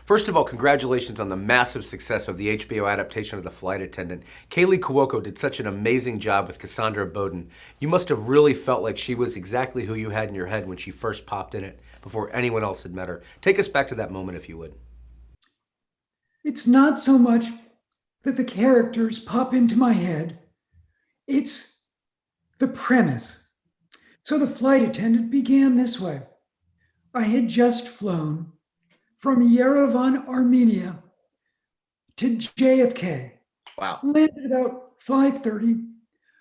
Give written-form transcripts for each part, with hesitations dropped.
First of all, congratulations on the massive success of the HBO adaptation of The Flight Attendant. Kaylee Cuoco did such an amazing job with Cassandra Bowden. You must have really felt like she was exactly who you had in your head when she first popped in it, before anyone else had met her. Take us back to that moment, if you would. It's not so much that the characters pop into my head, it's the premise. So the flight attendant began this way. I had just flown from Yerevan, Armenia to JFK, Wow. landed about 5:30.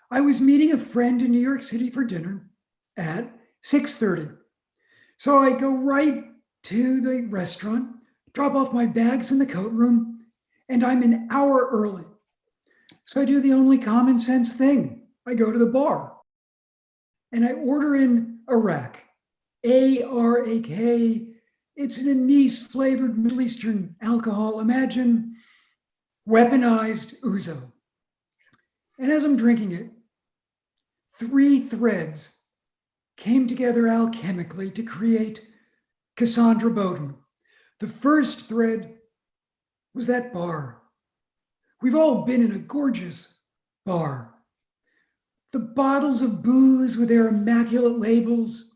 I was meeting a friend in New York City for dinner at 6:30. So I go right to the restaurant, drop off my bags in the coat room, and I'm an hour early. So I do the only common sense thing. I go to the bar and I order in Arak, ARAK. It's an anise flavored Middle Eastern alcohol. Imagine weaponized ouzo. And as I'm drinking it, three threads came together alchemically to create Cassandra Bowden. The first thread was that bar. We've all been in a gorgeous bar. The bottles of booze with their immaculate labels,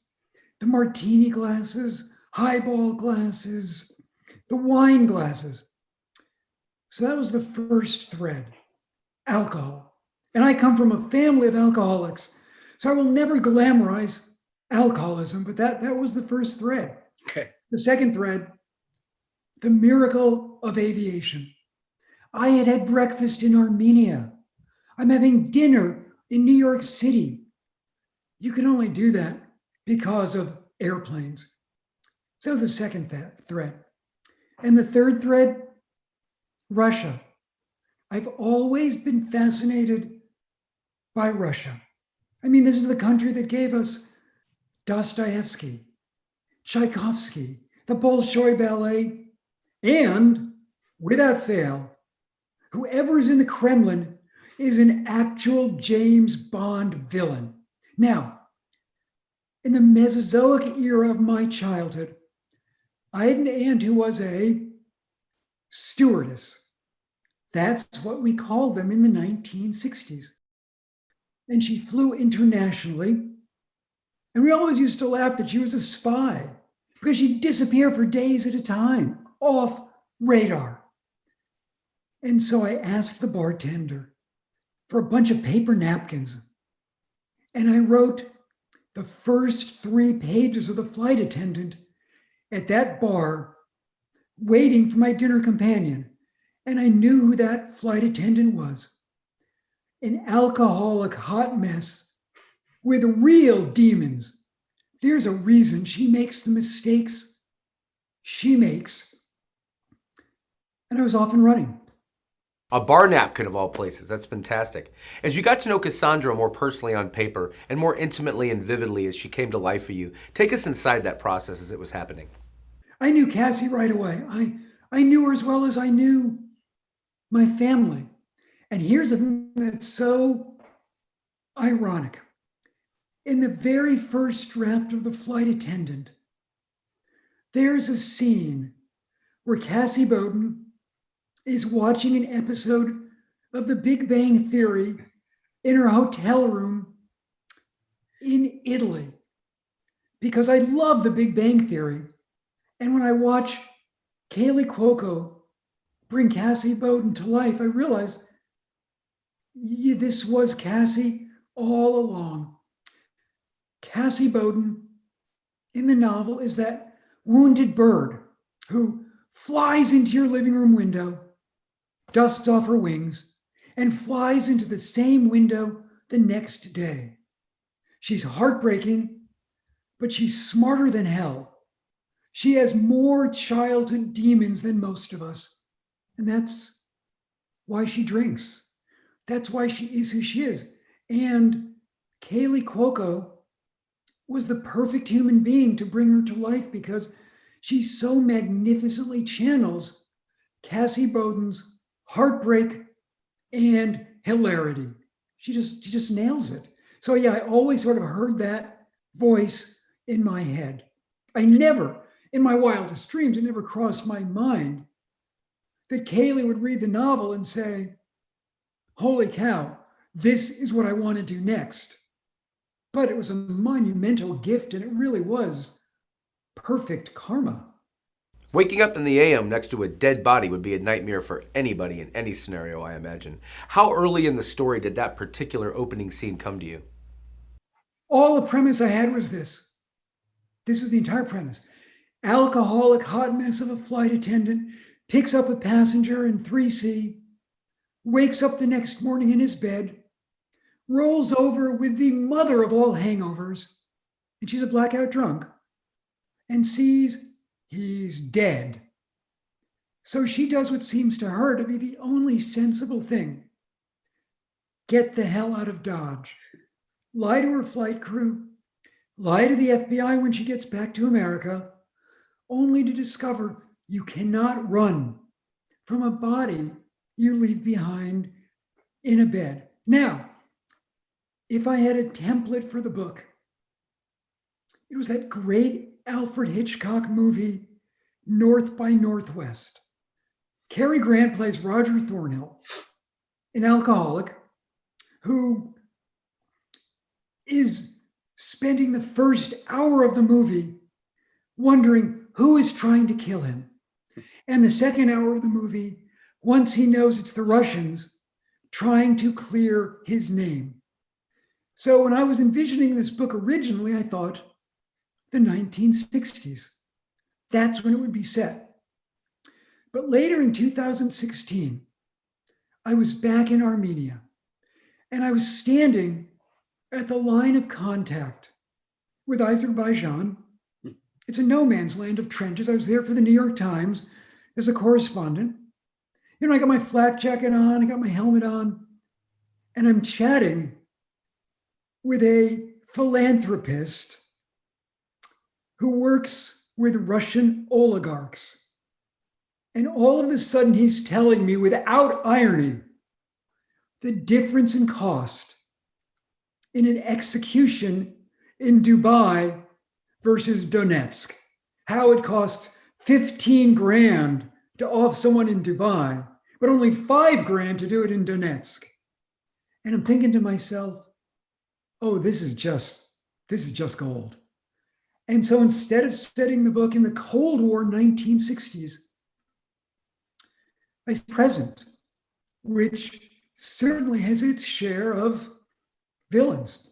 the martini glasses, highball glasses, the wine glasses. So that was the first thread, alcohol. And I come from a family of alcoholics, so I will never glamorize alcoholism, but that was the first thread. Okay. The second thread, the miracle of aviation. I had had breakfast in Armenia. I'm having dinner in New York City. You can only do that because of airplanes. So the second thread. And the third thread, Russia. I've always been fascinated by Russia. I mean, this is the country that gave us Dostoevsky, Tchaikovsky, the Bolshoi Ballet, and without fail, whoever's in the Kremlin is an actual James Bond villain. Now, in the Mesozoic era of my childhood, I had an aunt who was a stewardess. That's what we called them in the 1960s. And she flew internationally. And we always used to laugh that she was a spy because she'd disappear for days at a time, off radar. And so I asked the bartender for a bunch of paper napkins. And I wrote the first 3 pages of The Flight Attendant at that bar, waiting for my dinner companion. And I knew who that flight attendant was, an alcoholic hot mess with real demons. There's a reason she makes the mistakes she makes. And I was off and running. A bar napkin of all places. That's fantastic. As you got to know Cassandra more personally on paper and more intimately and vividly as she came to life for you, take us inside that process as it was happening. I knew Cassie right away. I knew her as well as I knew my family. And here's the thing that's so ironic. In the very first draft of The Flight Attendant, there's a scene where Cassie Bowden is watching an episode of The Big Bang Theory in her hotel room in Italy. Because I love The Big Bang Theory. And when I watch Kaylee Cuoco bring Cassie Bowden to life, I realize this was Cassie all along. Cassie Bowden in the novel is that wounded bird who flies into your living room window, dusts off her wings, and flies into the same window the next day. She's heartbreaking, but she's smarter than hell. She has more childhood demons than most of us. And that's why she drinks. That's why she is who she is. And Kaylee Cuoco was the perfect human being to bring her to life because she so magnificently channels Cassie Bowden's heartbreak and hilarity. She just nails it. So yeah, I always sort of heard that voice in my head. I never In my wildest dreams, it never crossed my mind that Kaylee would read the novel and say, holy cow, this is what I want to do next. But it was a monumental gift, and it really was perfect karma. Waking up in the AM next to a dead body would be a nightmare for anybody in any scenario, I imagine. How early in the story did that particular opening scene come to you? All the premise I had was this. This is the entire premise. Alcoholic hot mess of a flight attendant picks up a passenger in 3C, wakes up the next morning in his bed, rolls over with the mother of all hangovers, and she's a blackout drunk, and sees he's dead. So she does what seems to her to be the only sensible thing. Get the hell out of Dodge. Lie to her flight crew, lie to the FBI when she gets back to America, only to discover you cannot run from a body you leave behind in a bed. Now, if I had a template for the book, it was that great Alfred Hitchcock movie, North by Northwest. Cary Grant plays Roger Thornhill, an alcoholic who is spending the first hour of the movie wondering who is trying to kill him. And the second hour of the movie, once he knows it's the Russians, trying to clear his name. So when I was envisioning this book originally, I thought the 1960s. That's when it would be set. But later in 2016, I was back in Armenia, and I was standing at the line of contact with Azerbaijan. It's a no man's land of trenches. I was there for the New York Times as a correspondent. You know, I got my flak jacket on, I got my helmet on, and I'm chatting with a philanthropist who works with Russian oligarchs. And all of a sudden, he's telling me without irony the difference in cost in an execution in Dubai versus Donetsk. How it costs 15 grand to off someone in Dubai, but only 5 grand to do it in Donetsk. And I'm thinking to myself, oh, this is just gold. And so instead of setting the book in the Cold War 1960s, I say present, which certainly has its share of villains.